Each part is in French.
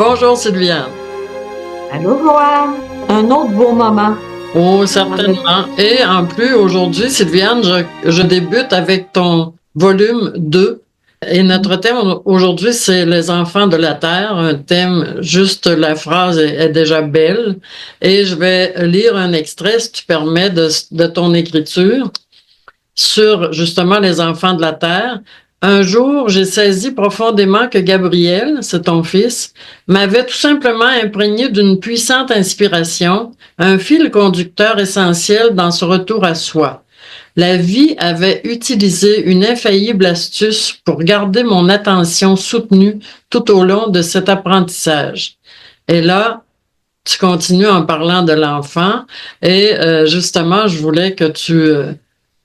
Bonjour Sylviane. Allô, Joanne? Un autre beau moment. Oh, certainement. Et en plus, aujourd'hui, Sylviane, je débute avec ton volume 2. Et notre thème aujourd'hui, c'est les enfants de la Terre. Un thème, juste la phrase est déjà belle. Et je vais lire un extrait, si tu permets, de ton écriture sur justement les enfants de la Terre. Un jour, j'ai saisi profondément que Gabriel, c'est ton fils, m'avait tout simplement imprégné d'une puissante inspiration, un fil conducteur essentiel dans ce retour à soi. La vie avait utilisé une infaillible astuce pour garder mon attention soutenue tout au long de cet apprentissage. Et là, tu continues en parlant de l'enfant et justement, je voulais que tu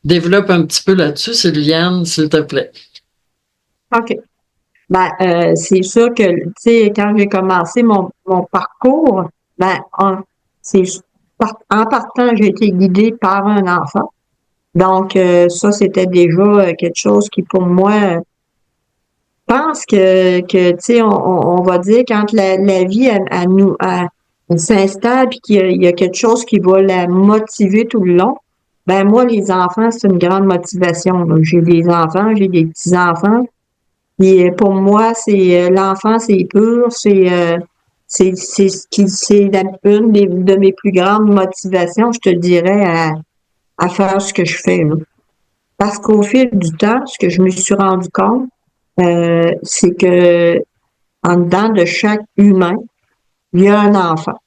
développes un petit peu là-dessus, Sylviane, s'il te plaît. OK. C'est sûr que, tu sais, quand j'ai commencé mon parcours, c'est, en partant, j'ai été guidée par un enfant. Donc, ça, c'était déjà quelque chose qui, pour moi, je pense tu sais, on va dire quand la vie, elle s'installe puis qu'il y a quelque chose qui va la motiver tout le long. Ben, moi, les enfants, c'est une grande motivation. Donc, j'ai des enfants, j'ai des petits-enfants. Et pour moi, c'est l'enfant, c'est pur, c'est ce qui c'est une de mes plus grandes motivations, je te dirais, à faire ce que je fais là. Parce qu'au fil du temps, ce que je me suis rendu compte, c'est que en dedans de chaque humain, il y a un enfant.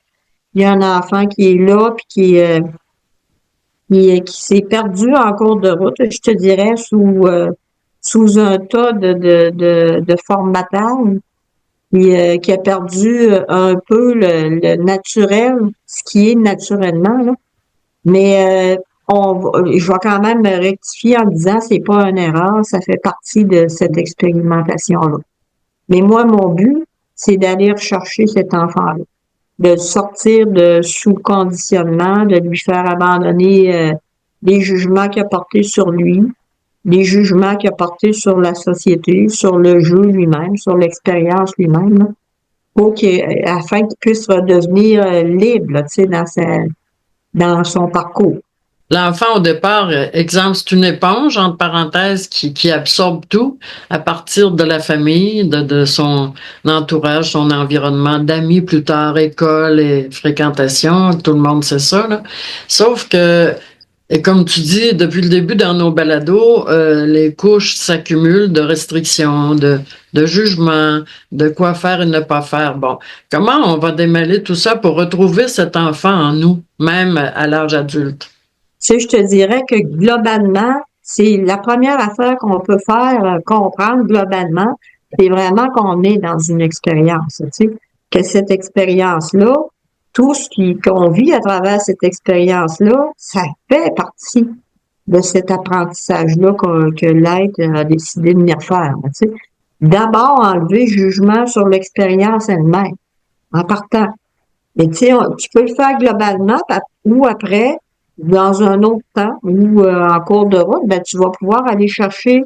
Il y a un enfant qui est là puis qui s'est perdu en cours de route, je te dirais, sous un tas de formatage, puis qui a perdu un peu le naturel, ce qui est naturellement, là. Mais je vais quand même me rectifier en disant c'est pas une erreur, ça fait partie de cette expérimentation-là. Mais moi, mon but, c'est d'aller rechercher cet enfant-là, de sortir de sous conditionnement, de lui faire abandonner les jugements qu'il a portés sur lui, les jugements qu'il a portés sur la société, sur le jeu lui-même, sur l'expérience lui-même, là, afin qu'il puisse redevenir libre, là, tu sais, dans son parcours. L'enfant, au départ, exemple, c'est une éponge, entre parenthèses, qui absorbe tout à partir de la famille, de son entourage, son environnement d'amis, plus tard, école et fréquentation. Tout le monde sait ça, là. Sauf que, et comme tu dis, depuis le début dans nos balados, les couches s'accumulent de restrictions, de jugements, de quoi faire et ne pas faire. Bon, comment on va démêler tout ça pour retrouver cet enfant en nous, même à l'âge adulte? Tu sais, je te dirais que globalement, c'est la première affaire qu'on peut faire comprendre globalement, c'est vraiment qu'on est dans une expérience, tu sais, que cette expérience-là, tout qu'on vit à travers cette expérience-là, ça fait partie de cet apprentissage-là que l'être a décidé de venir faire, tu sais. D'abord, enlever le jugement sur l'expérience elle-même, en partant. Mais tu sais, tu peux le faire globalement ou après, dans un autre temps ou en cours de route, ben, tu vas pouvoir aller chercher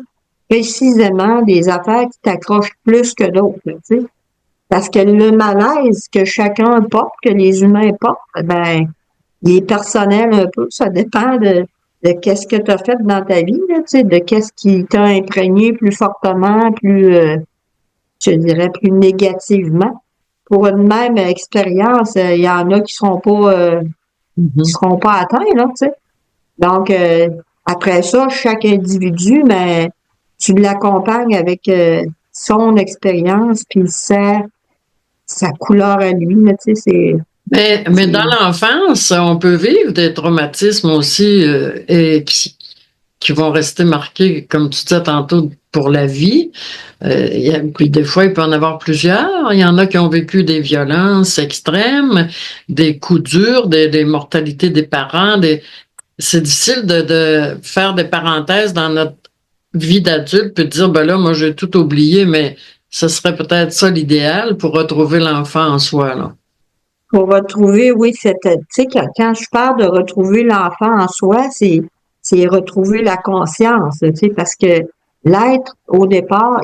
précisément des affaires qui t'accrochent plus que d'autres, là, tu sais. Parce que le malaise que chacun porte, que les humains portent, ben, il est personnel un peu. Ça dépend de qu'est-ce que tu as fait dans ta vie, là, tu sais, de qu'est-ce qui t'a imprégné plus fortement, je dirais, plus négativement. Pour une même expérience, il y en a qui Mhm. seront pas atteints, là, tu sais. Donc, après ça, chaque individu, mais tu l'accompagnes avec son expérience puis sa couleur à lui, là, tu sais, Mais dans l'enfance, on peut vivre des traumatismes aussi et qui vont rester marqués, comme tu disais tantôt, pour la vie. Puis des fois, il peut en avoir plusieurs. Il y en a qui ont vécu des violences extrêmes, des coups durs, des mortalités des parents. C'est difficile de faire des parenthèses dans notre vie d'adulte puis de dire, ben là, moi, j'ai tout oublié, mais ce serait peut-être ça l'idéal pour retrouver l'enfant en soi, là. pour retrouver, oui, tu sais, quand je parle de retrouver l'enfant en soi, c'est retrouver la conscience, tu sais, parce que l'être, au départ,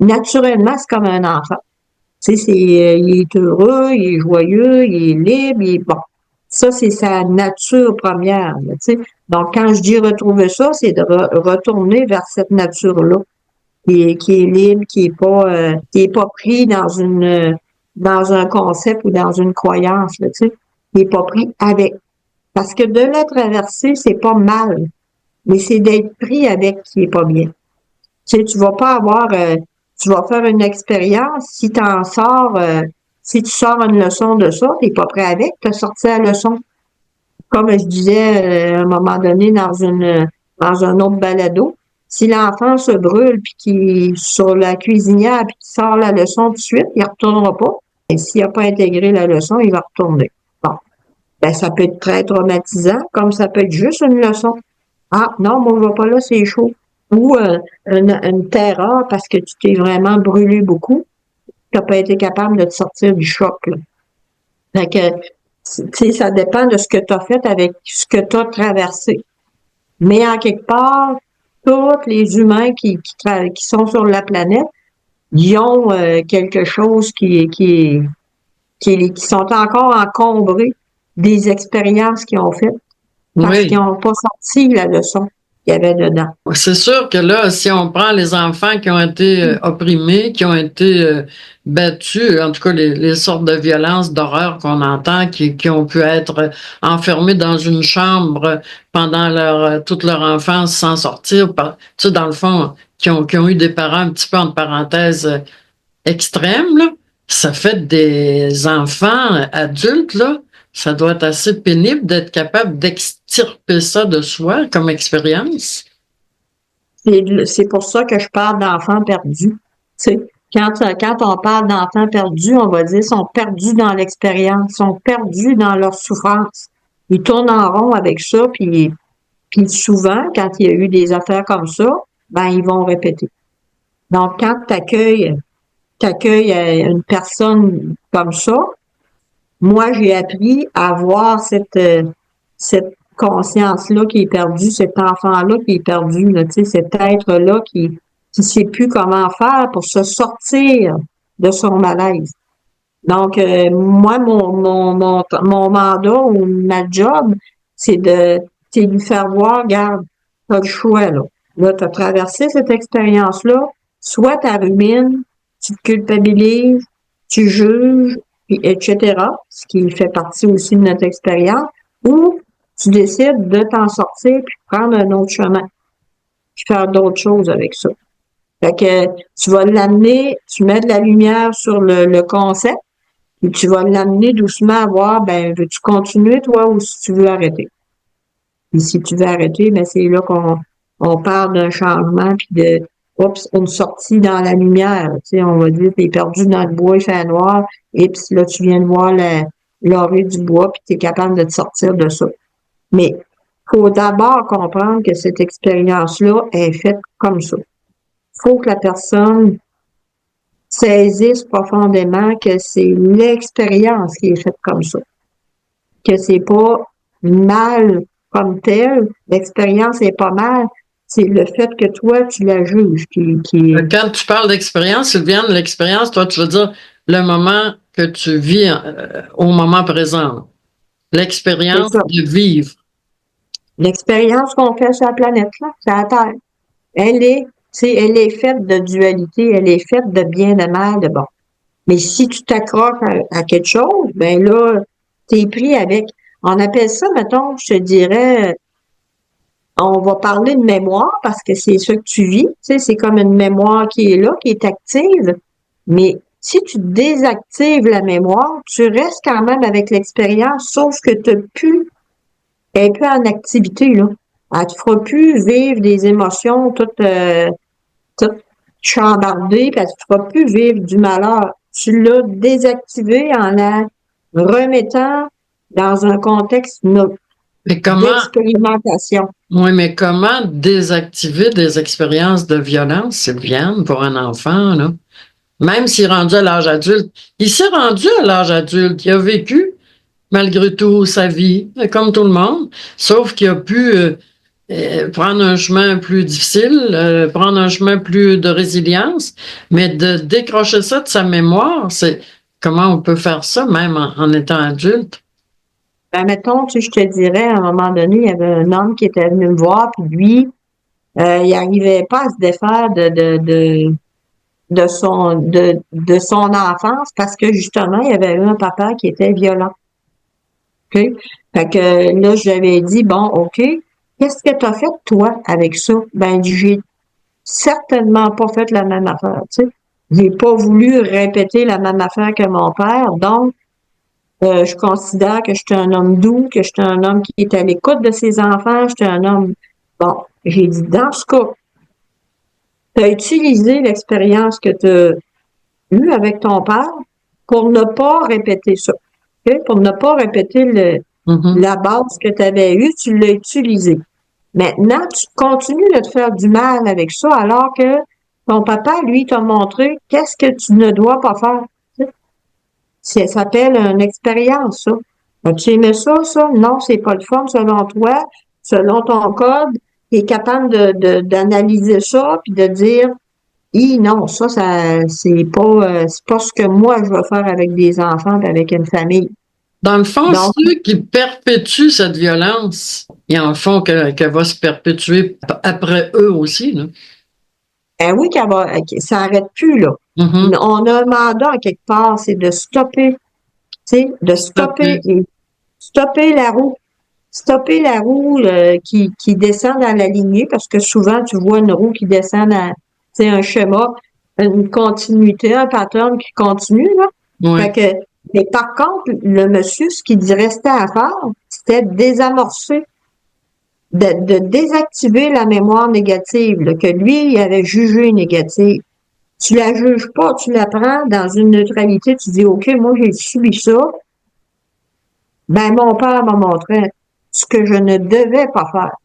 naturellement, c'est comme un enfant. Tu sais, il est heureux, il est joyeux, il est libre, bon. Ça, c'est sa nature première, là, tu sais. Donc, quand je dis retrouver ça, c'est de retourner vers cette nature-là, qui est libre, qui est pas pris dans un concept ou dans une croyance, là, tu sais. Qui est pas pris avec. Parce que de la traverser, c'est pas mal, mais c'est d'être pris avec qui est pas bien. Tu sais, tu vas pas avoir, tu vas faire une expérience, si t'en sors, si tu sors une leçon de ça, t'es pas prêt avec, t'as sorti la leçon. Comme je disais à un moment donné dans un autre balado, si l'enfant se brûle puis qu'il sur la cuisinière puis qu'il sort la leçon tout de suite, il retournera pas. Et s'il n'a pas intégré la leçon, il va retourner. Bon. Ben, ça peut être très traumatisant, comme ça peut être juste une leçon. Ah, non, moi, je vais pas là, c'est chaud. Ou une terreur parce que tu t'es vraiment brûlé beaucoup. Tu n'as pas été capable de te sortir du choc, là. Fait que, tu sais, ça dépend de ce que tu as fait avec ce que tu as traversé. Mais en quelque part, tous les humains qui sont sur la planète, ils ont quelque chose qui sont encore encombrés des expériences qu'ils ont faites parce Oui. qu'ils n'ont pas sorti la leçon qu'il y avait dedans. C'est sûr que là, si on prend les enfants qui ont été opprimés, qui ont été battus, en tout cas les sortes de violences, d'horreur qu'on entend, qui ont pu être enfermés dans une chambre pendant toute leur enfance sans sortir, tu sais, dans le fond, qui ont eu des parents un petit peu entre parenthèses extrêmes, là, ça fait des enfants adultes, là. Ça doit être assez pénible d'être capable d'extirper ça de soi comme expérience. C'est pour ça que je parle d'enfants perdus. Tu sais, quand on parle d'enfants perdus, on va dire qu'ils sont perdus dans l'expérience, sont perdus dans leur souffrance. Ils tournent en rond avec ça, puis souvent, quand il y a eu des affaires comme ça, ben ils vont répéter. Donc, quand t'accueilles une personne comme ça, moi, j'ai appris à voir cette conscience-là qui est perdue, cet enfant-là qui est perdu, là, tu sais, cet être-là qui sait plus comment faire pour se sortir de son malaise. Donc, moi, mon mandat ou ma job, c'est de lui faire voir, regarde, t'as le choix, là. Là, t'as traversé cette expérience-là, soit tu rumines, tu te culpabilises, tu juges, puis etc., ce qui fait partie aussi de notre expérience, ou tu décides de t'en sortir puis prendre un autre chemin, puis faire d'autres choses avec ça. Fait que tu vas l'amener, tu mets de la lumière sur le concept, puis tu vas l'amener doucement à voir, ben, veux-tu continuer, toi, ou si tu veux arrêter? Puis si tu veux arrêter, ben, c'est là qu'on parle d'un changement, puis une sortie dans la lumière. Tu sais, on va dire, t'es perdu dans le bois, il fait noir, et puis là, tu viens de voir l'orée du bois, puis t'es capable de te sortir de ça. Mais faut d'abord comprendre que cette expérience-là est faite comme ça. Faut que la personne saisissent profondément que c'est l'expérience qui est faite comme ça. Que c'est pas mal comme tel, l'expérience est pas mal, c'est le fait que toi, tu la juges qui... Quand tu parles d'expérience, Sylviane, l'expérience, toi, tu veux dire le moment que tu vis au moment présent. C'est L'expérience ça. de vivre. L'expérience qu'on fait sur la planète, là, sur la Terre, elle est faite de dualité, elle est faite de bien, de mal, de bon. Mais si tu t'accroches à quelque chose, ben là, t'es pris avec. On appelle ça, mettons, je te dirais, on va parler de mémoire parce que c'est ça que tu vis. Tu sais, c'est comme une mémoire qui est là, qui est active. Mais si tu désactives la mémoire, tu restes quand même avec l'expérience, sauf que tu elle est plus en activité, là. Elle te fera plus vivre des émotions toutes chambardées, parce que tu ne feras plus vivre du malheur. Tu l'as désactivé en la remettant dans un contexte Mais comment, d'expérimentation. oui, mais comment désactiver des expériences de violence, Sylviane, pour un enfant, là? Même s'il est rendu à l'âge adulte. Il s'est rendu à l'âge adulte. Il a vécu, malgré tout, sa vie, comme tout le monde. Sauf qu'il a pu prendre un chemin plus difficile, prendre un chemin plus de résilience, mais de décrocher ça de sa mémoire, c'est comment on peut faire ça même en étant adulte. Ben, mettons, tu sais, je te dirais, à un moment donné, il y avait un homme qui était venu me voir, puis lui, il n'arrivait pas à se défaire de son enfance parce que justement, il y avait eu un papa qui était violent. OK? Fait que là, je lui avais dit, bon, OK, qu'est-ce que tu as fait, toi, avec ça? Ben, j'ai certainement pas fait la même affaire, tu sais. J'ai pas voulu répéter la même affaire que mon père, donc je considère que j'étais un homme doux, que j'étais un homme qui est à l'écoute de ses enfants, j'étais un homme. Bon, j'ai dit, dans ce cas, tu as utilisé l'expérience que tu as eue avec ton père pour ne pas répéter ça. OK? Pour ne pas répéter Mhm. la base que tu avais eue, tu l'as utilisée. Maintenant, tu continues de te faire du mal avec ça, alors que ton papa, lui, t'a montré qu'est-ce que tu ne dois pas faire. Tu sais, ça s'appelle une expérience, ça. As-tu aimé ça, ça? Non, c'est pas le fun selon toi, selon ton code. Tu es capable d'analyser ça puis de dire, non, ça, c'est pas ce que moi je veux faire avec des enfants et avec une famille. Dans le fond, Donc, ceux qui perpétuent cette violence, ils en font qu'elle va se perpétuer après eux aussi, là. ben oui, ça arrête plus, là. Mhm. On a un mandat à quelque part, c'est de stopper, tu sais, de stopper Stopper. et stopper la roue. Stopper la roue qui descend dans la lignée, parce que souvent, tu vois une roue qui descend dans, tu sais, un schéma, une continuité, un pattern qui continue, là. Fait Oui. que, mais par contre, le monsieur, ce qu'il restait à faire, c'était de désamorcer, de désactiver la mémoire négative, là, que lui, il avait jugé négative. Tu la juges pas, tu la prends dans une neutralité, tu dis, OK, moi, j'ai subi ça. Ben, mon père m'a montré ce que je ne devais pas faire.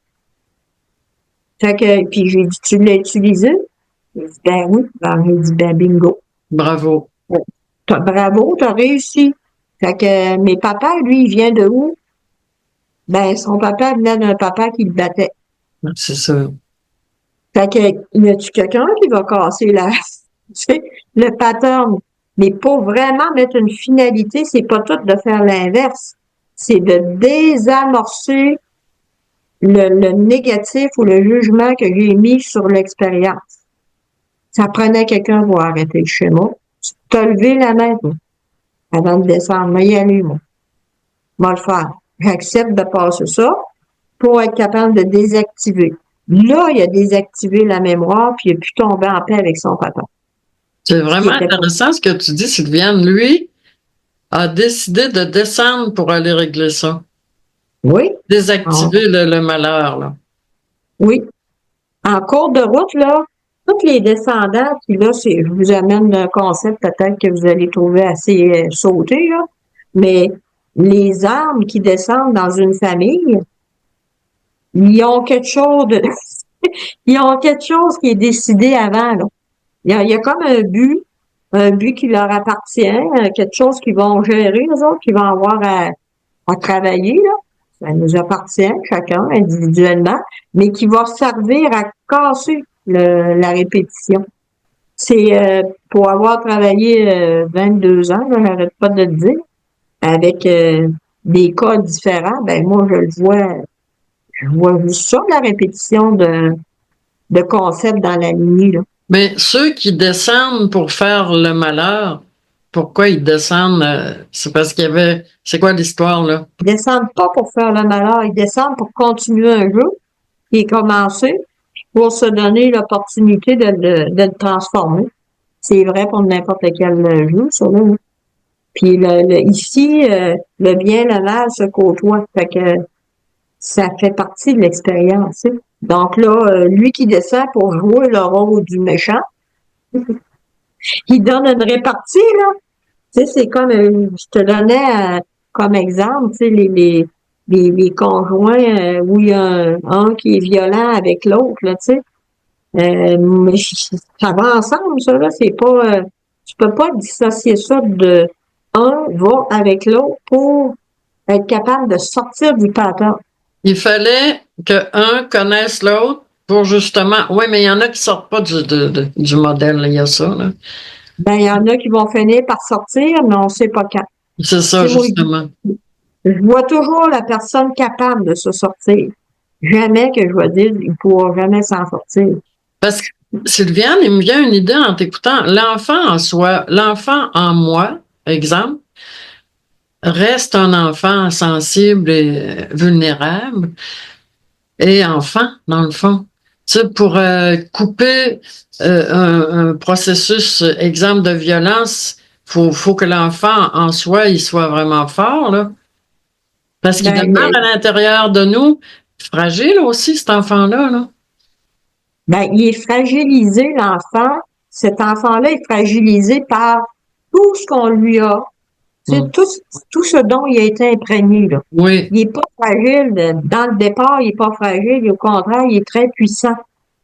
Fait que, puis j'ai dit, tu l'as utilisé? Il dit, ben oui. Ben, j'ai dit, ben bingo. Bravo. Bravo, t'as réussi. Fait que, mais papa, lui, il vient de où? Ben, son papa venait d'un papa qui le battait. C'est ça. Fait que, y a-tu quelqu'un qui va casser tu sais, le pattern? Mais pour vraiment mettre une finalité, c'est pas tout de faire l'inverse. C'est de désamorcer le négatif ou le jugement que j'ai mis sur l'expérience. Ça prenait quelqu'un pour arrêter le schéma. Tu t'as levé la main, toi, avant de descendre. Mais y aller, moi. Moi, le faire. J'accepte de passer ça pour être capable de désactiver. Là, il a désactivé la mémoire, puis il a pu tomber en paix avec son papa. C'est Ce qui vraiment était pas. intéressant ce que tu dis, Sylviane. Lui a décidé de descendre pour aller régler ça. Oui. Ah, Désactiver le malheur, là. oui. En cours de route, là, toutes les descendants, puis là, je vous amène un concept peut-être que vous allez trouver assez sauté, là, mais les âmes qui descendent dans une famille, ils ont quelque chose de, ils ont quelque chose qui est décidé avant, là. Il y a comme un but qui leur appartient, quelque chose qu'ils vont gérer, les autres, qu'ils vont avoir à travailler, là. Ça nous appartient, chacun, individuellement, mais qui va servir à casser la répétition. C'est pour avoir travaillé 22 ans, là, j'arrête pas de le dire, avec des cas différents, ben moi je vois juste ça, la répétition de concepts dans la lignée, là. Mais ceux qui descendent pour faire le malheur, pourquoi ils descendent? C'est parce qu'il y avait. C'est quoi l'histoire, là? Ils descendent pas pour faire le malheur, ils descendent pour continuer un jeu qui est commencé pour se donner l'opportunité de le transformer. C'est vrai pour n'importe quel jeu, ça, là. Puis ici, le bien, le mal se côtoient. Fait que ça fait partie de l'expérience, tu sais. Donc là, lui qui descend pour jouer le rôle du méchant, il donne une répartie, là. Tu sais, c'est comme, je te donnais comme exemple, tu sais, les conjoints où il y a un qui est violent avec l'autre, là, tu sais. Mais ça va ensemble, ça, là. C'est pas, tu peux pas dissocier ça de un va avec l'autre pour être capable de sortir du pattern. Il fallait qu'un connaisse l'autre pour justement. Oui, mais il y en a qui sortent pas du modèle, là, il y a ça, là. Ben, il y en a qui vont finir par sortir, mais on ne sait pas quand. C'est ça, C'est moi, justement. je vois toujours la personne capable de se sortir. Jamais que je vais dire, il ne pourra jamais s'en sortir. Parce que, Sylviane, il me vient une idée en t'écoutant. L'enfant en soi, l'enfant en moi, exemple, reste un enfant sensible et vulnérable et enfant, dans le fond. Tu sais, pour couper un processus, exemple de violence, faut que l'enfant en soi, il soit vraiment fort, là. Parce qu'il Ben, demeure à l'intérieur de nous, fragile aussi, cet enfant-là, là. il est fragilisé, l'enfant. Cet enfant-là est fragilisé par tout ce qu'on lui a. Mm. C'est tout ce dont il a été imprégné, là. Oui, Il n'est pas fragile. Dans le départ, il n'est pas fragile. Au contraire, il est très puissant.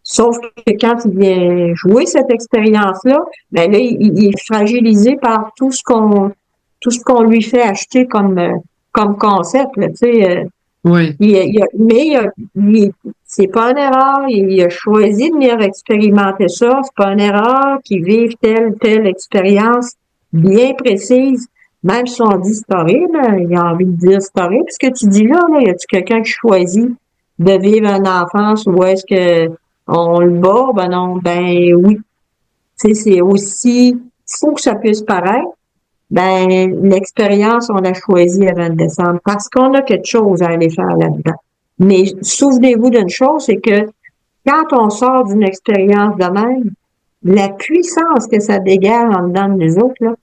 Sauf que quand il vient jouer cette expérience-là, ben là, il est fragilisé par tout ce qu'on lui fait acheter comme concept, là, tu sais. oui, Mais c'est pas une erreur. Il a choisi de venir expérimenter ça. C'est pas une erreur qu'il vive telle expérience bien précise. Même si on dit c'est horrible, il a envie de dire c'est horrible. Ce que tu dis là, y a-tu quelqu'un qui choisit de vivre une enfance où est-ce que on le bat? Ben non, ben oui. Tu sais, c'est aussi, il faut que ça puisse paraître. Ben, l'expérience, on l'a choisie avant de descendre parce qu'on a quelque chose à aller faire là-dedans. Mais souvenez-vous d'une chose, c'est que quand on sort d'une expérience de même, la puissance que ça dégage en dedans de nous autres, là,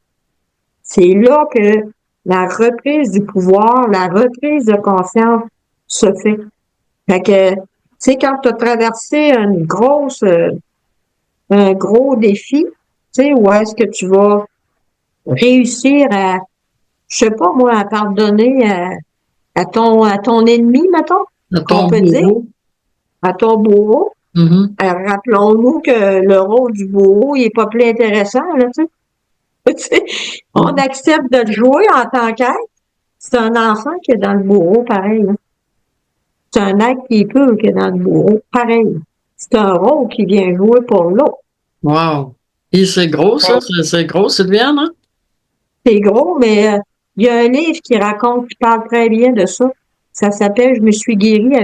c'est là que la reprise du pouvoir, la reprise de conscience se fait. Fait que, tu sais, quand tu as traversé un gros défi, tu sais, où est-ce que tu vas réussir à, je sais pas moi, à pardonner à ton ennemi, mettons, à qu'on ton peut dire, bourreau. à ton bourreau. Mhm. Rappelons-nous que le rôle du bourreau, il est pas plus intéressant, là, tu sais. Tu sais, on accepte de le jouer en tant qu'être. C'est un enfant qui est dans le bourreau, pareil. Là. C'est un être qui est pur qui est dans le bourreau, pareil. C'est un rôle qui vient jouer pour l'autre. Wow. Et c'est gros, ça? C'est gros, Sylviane, hein? C'est gros, mais il y a un livre qui raconte, qui parle très bien de ça. Ça s'appelle Je me suis guérie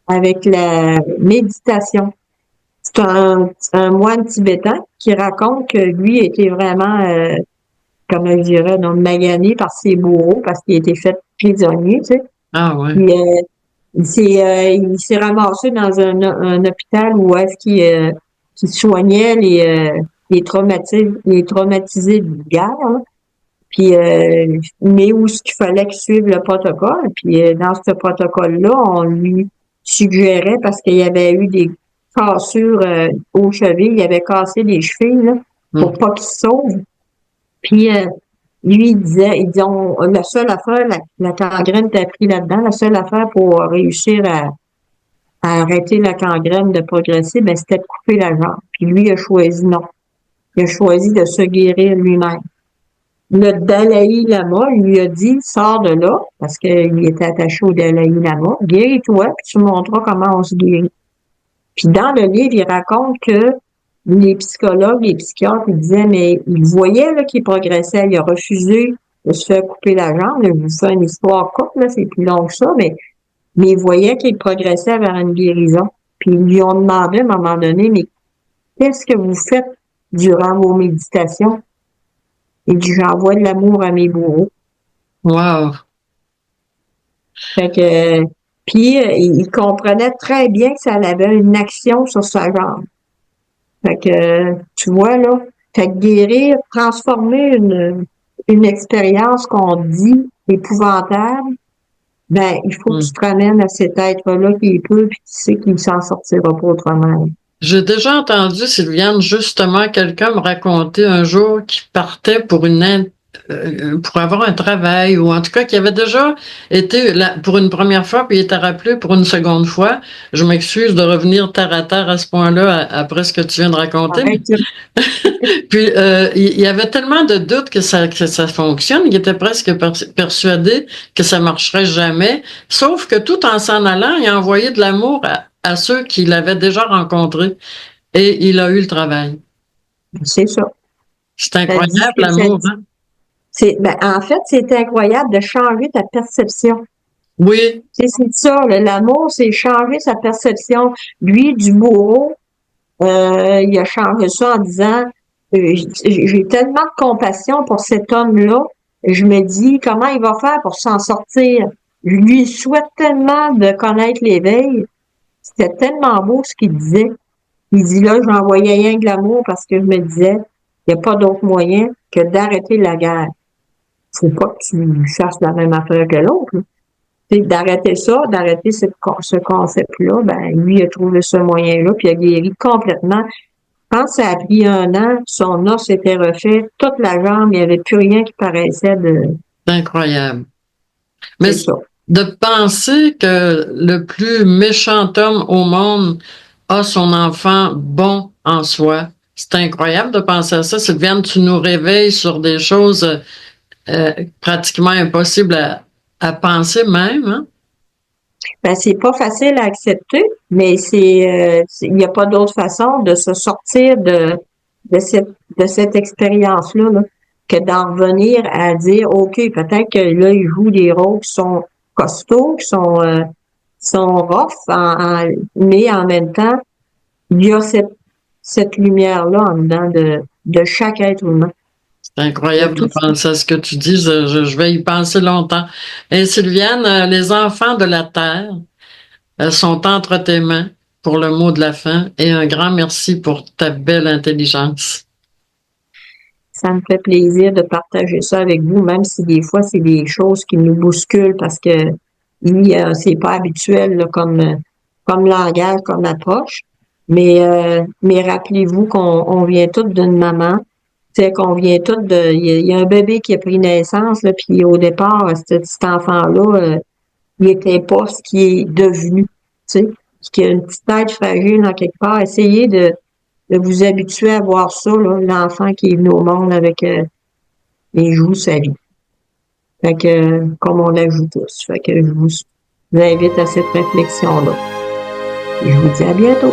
avec la méditation. C'est un moine tibétain qui raconte que lui était vraiment, comme je dirais, donc magané par ses bourreaux parce qu'il était fait prisonnier, tu sais. Ah, ouais. Puis, il s'est ramassé dans un hôpital où est-ce qu'il soignait les traumatisés de guerre, là. Puis, mais où ce qu'il fallait qu'il suive le protocole. Puis, dans ce protocole-là, on lui suggérait, parce qu'il y avait eu des cassures aux chevilles, il avait cassé les chevilles, là, pour Mm. pas qu'il se sauve. Puis, lui, il dit, la seule affaire, la gangrène t'a pris là-dedans, la seule affaire pour réussir à arrêter la gangrène de progresser, ben, c'était de couper la jambe. Puis lui, il a choisi non. Il a choisi de se guérir lui-même. Le Dalai Lama lui a dit, sors de là, parce qu'il était attaché au Dalai Lama, guéris-toi, puis tu me montreras comment on se guérit. Puis dans le livre, il raconte que les psychologues, les psychiatres, ils disaient, mais il voyait là, qu'il progressait, il a refusé de se faire couper la jambe. Là, je vous fais une histoire courte, là, c'est plus long que ça, mais il voyait qu'il progressait vers une guérison. Puis ils lui ont demandé à un moment donné, mais qu'est-ce que vous faites durant vos méditations? Il dit, j'envoie de l'amour à mes bourreaux. Wow. Fait que, puis il comprenait très bien que ça avait une action sur sa jambe. Fait que, tu vois, là, fait que guérir, transformer une expérience qu'on dit épouvantable, ben, il faut que Mm. tu te ramènes à cet être-là qui est peu puis qui sait qu'il s'en sortira pas autrement. J'ai déjà entendu, Sylviane, justement, quelqu'un me raconter un jour qu'il partait pour pour avoir un travail, ou en tout cas qui avait déjà été là pour une première fois, puis il était rappelé pour une seconde fois. Je m'excuse de revenir terre à terre à ce point-là après ce que tu viens de raconter. Arrête, Puis il y avait tellement de doutes que ça fonctionne, il était presque persuadé que ça marcherait jamais. Sauf que tout en s'en allant, il a envoyé de l'amour à ceux qu'il avait déjà rencontrés. Et il a eu le travail. c'est ça. C'est Ça dit ce incroyable, que ça l'amour, dit. hein? Ben, en fait, c'est incroyable de changer ta perception. Oui, C'est ça, l'amour, c'est changer sa perception. Lui, du bourreau, il a changé ça en disant, j'ai tellement de compassion pour cet homme-là, je me dis, comment il va faire pour s'en sortir? Je lui souhaite tellement de connaître l'éveil. C'était tellement beau ce qu'il disait. Il dit là, j'envoyais rien que l'amour parce que je me disais, il n'y a pas d'autre moyen que d'arrêter la guerre. Faut pas que tu fasses la même affaire que l'autre. D'arrêter ça, d'arrêter ce concept-là, ben, lui, il a trouvé ce moyen-là, puis il a guéri complètement. Quand ça a pris 1 an, son os s'était refait, toute la jambe, il n'y avait plus rien qui paraissait de... c'est incroyable. Mais C'est ça. de penser que le plus méchant homme au monde a son enfant bon en soi, c'est incroyable de penser à ça. Sylviane, tu nous réveilles sur des choses pratiquement impossibles à penser même, hein? Ben, c'est pas facile à accepter, mais il n'y a pas d'autre façon de se sortir de cette expérience-là, là, que d'en revenir à dire, OK, peut-être que là, il joue des rôles qui sont costauds, qui sont rough, mais en même temps, il y a cette lumière-là en dedans de chaque être humain. C'est De incroyable de tout ce penser à ce que tu dis. Je vais y penser longtemps. Et Sylviane, les enfants de la Terre sont entre tes mains pour le mot de la fin et un grand merci pour ta belle intelligence. Ça me fait plaisir de partager ça avec vous, même si des fois c'est des choses qui nous bousculent parce que c'est pas habituel là, comme langage, comme approche. Mais rappelez-vous qu'on vient toutes d'une maman, c'est qu'on vient toutes de. Il y a un bébé qui a pris naissance, là, puis au départ, cet enfant-là, il était pas ce qui est devenu. Tu sais, qu'il y a une petite tête fragile en quelque part. Essayez de vous habituer à voir ça, là, l'enfant qui est venu au monde avec les joues de sa vie. Fait que, comme on l'a vu tous. Fait que je vous invite à cette réflexion-là. Et je vous dis à bientôt.